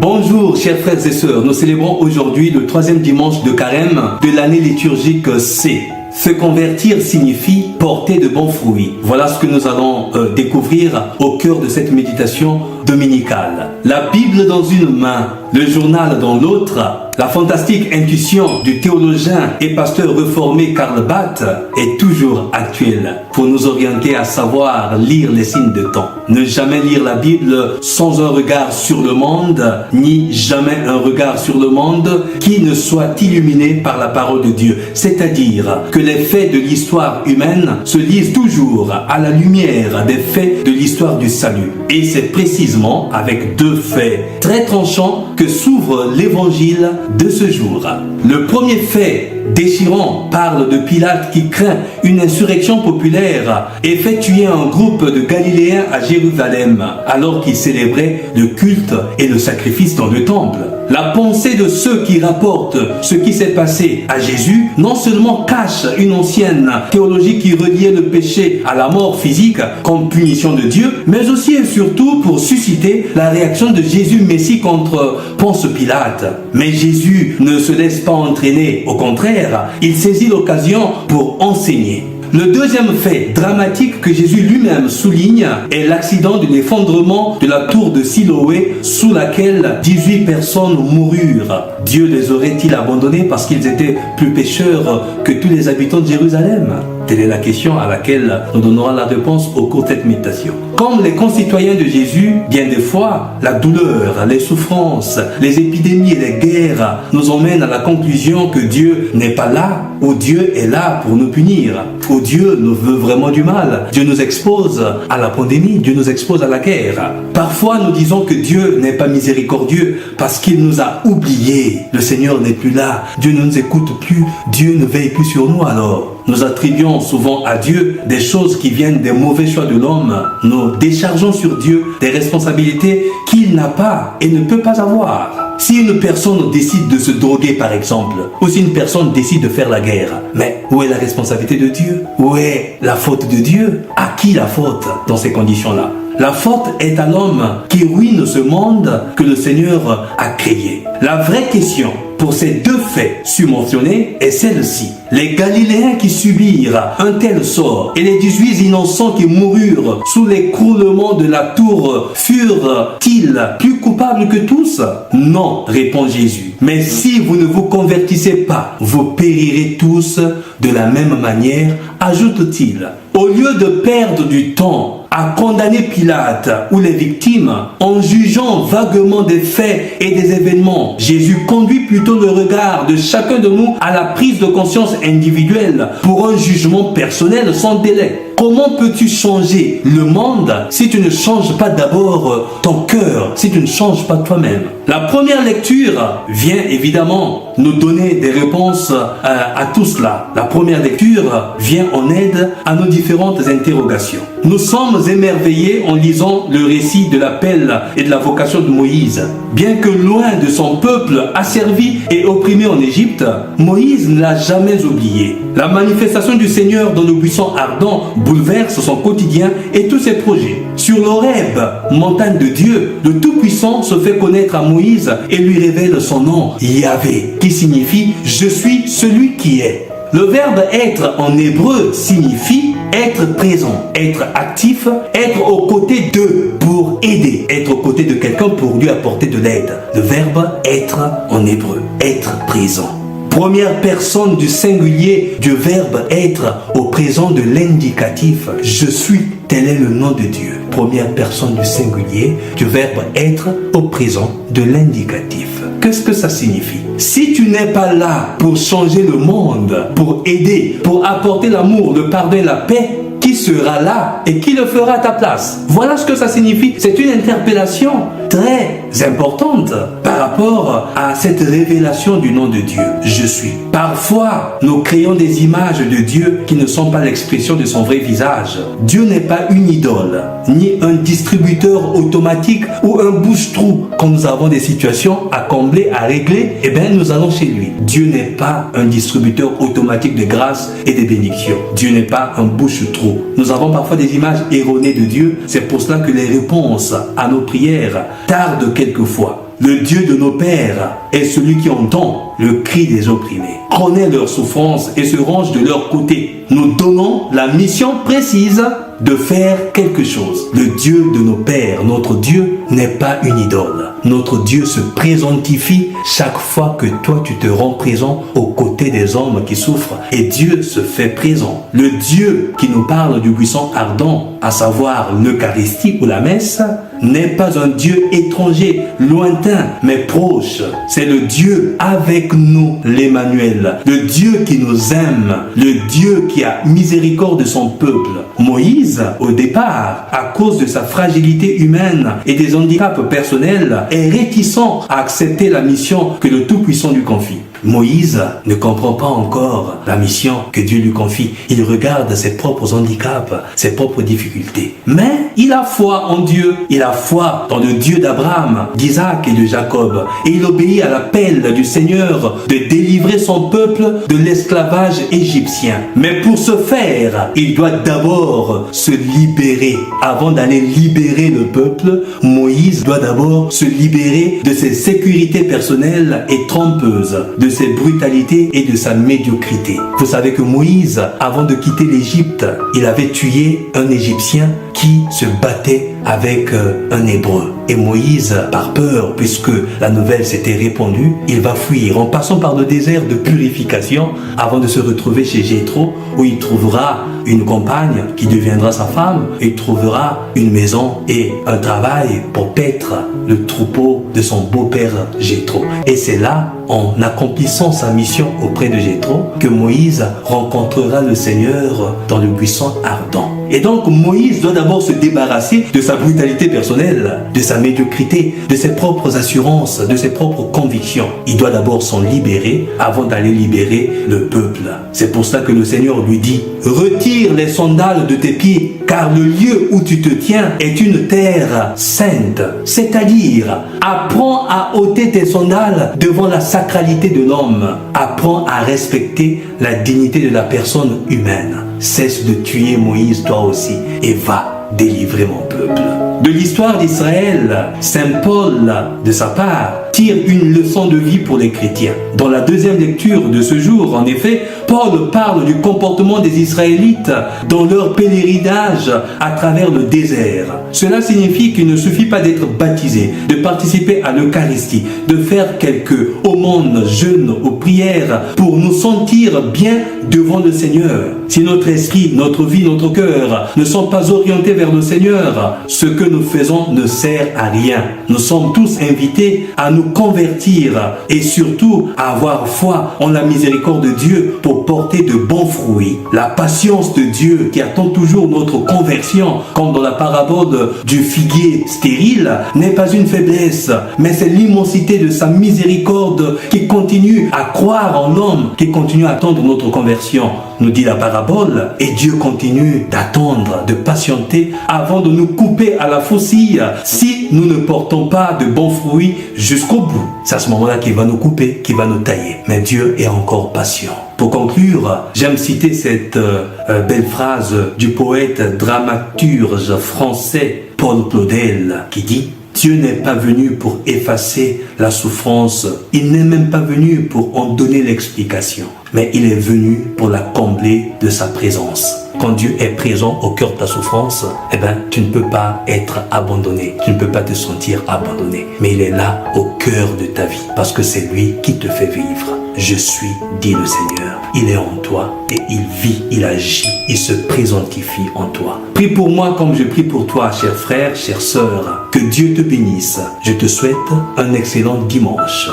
Bonjour chers frères et sœurs, nous célébrons aujourd'hui le 3e dimanche de carême de l'année liturgique C. Se convertir signifie porter de bons fruits. Voilà ce que nous allons découvrir au cœur de cette méditation dominicale. La Bible dans une main, le journal dans l'autre, la fantastique intuition du théologien et pasteur réformé Karl Barth est toujours actuelle pour nous orienter à savoir lire les signes de temps. Ne jamais lire la Bible sans un regard sur le monde, ni jamais un regard sur le monde qui ne soit illuminé par la parole de Dieu. C'est-à-dire que les faits de l'histoire humaine se lisent toujours à la lumière des faits de l'histoire du salut. Et c'est précisément avec deux faits très tranchants que s'ouvre l'évangile de ce jour. Le premier fait déchirant parle de Pilate qui craint une insurrection populaire et fait tuer un groupe de Galiléens à Jérusalem alors qu'ils célébraient le culte et le sacrifice dans le temple. La pensée de ceux qui rapportent ce qui s'est passé à Jésus non seulement cache une ancienne théologie qui reliait le péché à la mort physique comme punition de Dieu, mais aussi et surtout pour susciter la réaction de Jésus Messie contre Ponce Pilate. Mais Jésus ne se laisse pas entraîner, au contraire, il saisit l'occasion pour enseigner. Le deuxième fait dramatique que Jésus lui-même souligne est l'accident de l'effondrement de la tour de Siloé sous laquelle 18 personnes moururent. Dieu les aurait-il abandonnés parce qu'ils étaient plus pécheurs que tous les habitants de Jérusalem? Telle est la question à laquelle nous donnerons la réponse au cours de cette méditation. Comme les concitoyens de Jésus, bien des fois, la douleur, les souffrances, les épidémies et les guerres nous emmènent à la conclusion que Dieu n'est pas là, ou Dieu est là pour nous punir, ou Dieu nous veut vraiment du mal. Dieu nous expose à la pandémie, Dieu nous expose à la guerre. Parfois, nous disons que Dieu n'est pas miséricordieux parce qu'il nous a oubliés. Le Seigneur n'est plus là, Dieu ne nous écoute plus, Dieu ne veille plus sur nous alors. Nous attribuons souvent à Dieu des choses qui viennent des mauvais choix de l'homme. Nous déchargeons sur Dieu des responsabilités qu'il n'a pas et ne peut pas avoir. Si une personne décide de se droguer par exemple, ou si une personne décide de faire la guerre, mais où est la responsabilité de Dieu? Où est la faute de Dieu? À qui la faute dans ces conditions-là? La faute est à l'homme qui ruine ce monde que le Seigneur a créé. La vraie question pour ces deux faits submentionnés est celle-ci. Les Galiléens qui subirent un tel sort et les 18 innocents qui moururent sous l'écroulement de la tour furent-ils plus coupables que tous? Non, répond Jésus. Mais si vous ne vous convertissez pas, vous périrez tous de la même manière, ajoute-t-il. Au lieu de perdre du temps à condamner Pilate ou les victimes en jugeant vaguement des faits et des événements, Jésus conduit plutôt le regard de chacun de nous à la prise de conscience individuelle pour un jugement personnel sans délai. Comment peux-tu changer le monde si tu ne changes pas d'abord ton cœur, si tu ne changes pas toi-même? La première lecture vient évidemment nous donner des réponses à tout cela. La première lecture vient en aide à nos différentes interrogations. Nous sommes émerveillés en lisant le récit de l'appel et de la vocation de Moïse. Bien que loin de son peuple asservi et opprimé en Égypte, Moïse ne l'a jamais oublié. La manifestation du Seigneur dans le buisson ardent bouleverse son quotidien et tous ses projets. Sur l'Horeb, montagne de Dieu, le Tout-Puissant se fait connaître à Moïse et lui révèle son nom, Yahvé, qui signifie « Je suis celui qui est ». Le verbe être en hébreu signifie être présent, être actif, être aux côtés de pour aider, être aux côtés de quelqu'un pour lui apporter de l'aide. Le verbe être en hébreu, être présent. Première personne du singulier du verbe être au présent de l'indicatif. Je suis, tel est le nom de Dieu. Première personne du singulier du verbe être au présent de l'indicatif. Qu'est-ce que ça signifie? Si tu n'es pas là pour changer le monde, pour aider, pour apporter l'amour, le pardon et la paix, qui sera là et qui le fera à ta place? Voilà ce que ça signifie. C'est une interpellation très importante par rapport à cette révélation du nom de Dieu. Je suis. Parfois, nous créons des images de Dieu qui ne sont pas l'expression de son vrai visage. Dieu n'est pas une idole, ni un distributeur automatique ou un bouche-trou. Quand nous avons des situations à combler, à régler, eh bien, nous allons chez lui. Dieu n'est pas un distributeur automatique de grâce et de bénédictions. Dieu n'est pas un bouche-trou. Nous avons parfois des images erronées de Dieu. C'est pour cela que les réponses à nos prières tardent quelquefois. Le Dieu de nos pères est celui qui entend le cri des opprimés, connaît leurs souffrances et se range de leur côté. Nous donnons la mission précise de faire quelque chose. Le Dieu de nos pères, notre Dieu, n'est pas une idole. Notre Dieu se présentifie chaque fois que toi tu te rends présent aux côtés des hommes qui souffrent, et Dieu se fait présent. Le Dieu qui nous parle du buisson ardent, à savoir l'Eucharistie ou la messe, n'est pas un Dieu étranger, lointain, mais proche. C'est le Dieu avec nous, l'Emmanuel, le Dieu qui nous aime, le Dieu qui a miséricorde de son peuple. Moïse, au départ, à cause de sa fragilité humaine et des handicaps personnels, est réticent à accepter la mission que le Tout-Puissant lui confie. Moïse ne comprend pas encore la mission que Dieu lui confie. Il regarde ses propres handicaps, ses propres difficultés. Mais il a foi en Dieu. Il a foi dans le Dieu d'Abraham, d'Isaac et de Jacob. Et il obéit à l'appel du Seigneur de délivrer son peuple de l'esclavage égyptien. Mais pour ce faire, il doit d'abord se libérer. Avant d'aller libérer le peuple, Moïse doit d'abord se libérer de ses sécurités personnelles et trompeuses, de ses brutalités et de sa médiocrité. Vous savez que Moïse, avant de quitter l'Égypte, il avait tué un Égyptien qui se battait avec un Hébreu. Et Moïse, par peur, puisque la nouvelle s'était répandue, il va fuir en passant par le désert de purification avant de se retrouver chez Jéthro, où il trouvera une compagne qui deviendra sa femme, et il trouvera une maison et un travail pour paître le troupeau de son beau-père Jéthro. Et c'est là, en accomplissant sa mission auprès de Jéthro, que Moïse rencontrera le Seigneur dans le buisson ardent. Et donc Moïse doit d'abord se débarrasser de sa brutalité personnelle, de sa médiocrité, de ses propres assurances, de ses propres convictions. Il doit d'abord s'en libérer avant d'aller libérer le peuple. C'est pour ça que le Seigneur lui dit: retire les sandales de tes pieds, car le lieu où tu te tiens est une terre sainte. C'est-à-dire, apprends à ôter tes sandales devant la sacralité de l'homme. Apprends à respecter la dignité de la personne humaine. Cesse de tuer Moïse toi aussi et va délivrer mon peuple. De l'histoire d'Israël, Saint Paul, de sa part, tire une leçon de vie pour les chrétiens. Dans la deuxième lecture de ce jour, en effet, Paul parle du comportement des Israélites dans leur pèlerinage à travers le désert. Cela signifie qu'il ne suffit pas d'être baptisé, de participer à l'Eucharistie, de faire quelques aumônes, jeûnes ou prières pour nous sentir bien devant le Seigneur. Si notre esprit, notre vie, notre cœur ne sont pas orientés vers le Seigneur, ce que nous faisons ne sert à rien. Nous sommes tous invités à nous convertir et surtout à avoir foi en la miséricorde de Dieu pour porter de bons fruits. La patience de Dieu qui attend toujours notre conversion, comme dans la parabole du figuier stérile, n'est pas une faiblesse, mais c'est l'immensité de sa miséricorde qui continue à croire en l'homme, qui continue à attendre notre conversion, nous dit la parabole. Et Dieu continue d'attendre, de patienter avant de nous couper à la faucille si nous ne portons pas de bons fruits jusqu'au bout. C'est à ce moment-là qu'il va nous couper, qu'il va nous tailler. Mais Dieu est encore patient. Pour conclure, j'aime citer cette belle phrase du poète dramaturge français Paul Claudel qui dit: Dieu n'est pas venu pour effacer la souffrance, il n'est même pas venu pour en donner l'explication, mais il est venu pour la combler de sa présence. Quand Dieu est présent au cœur de ta souffrance, eh ben, tu ne peux pas être abandonné, tu ne peux pas te sentir abandonné, mais il est là au cœur de ta vie, parce que c'est lui qui te fait vivre. Je suis, dit le Seigneur, il est en toi et il vit, il agit, il se présentifie en toi. Prie pour moi comme je prie pour toi, cher frère, chère sœur. Que Dieu te bénisse. Je te souhaite un excellent dimanche.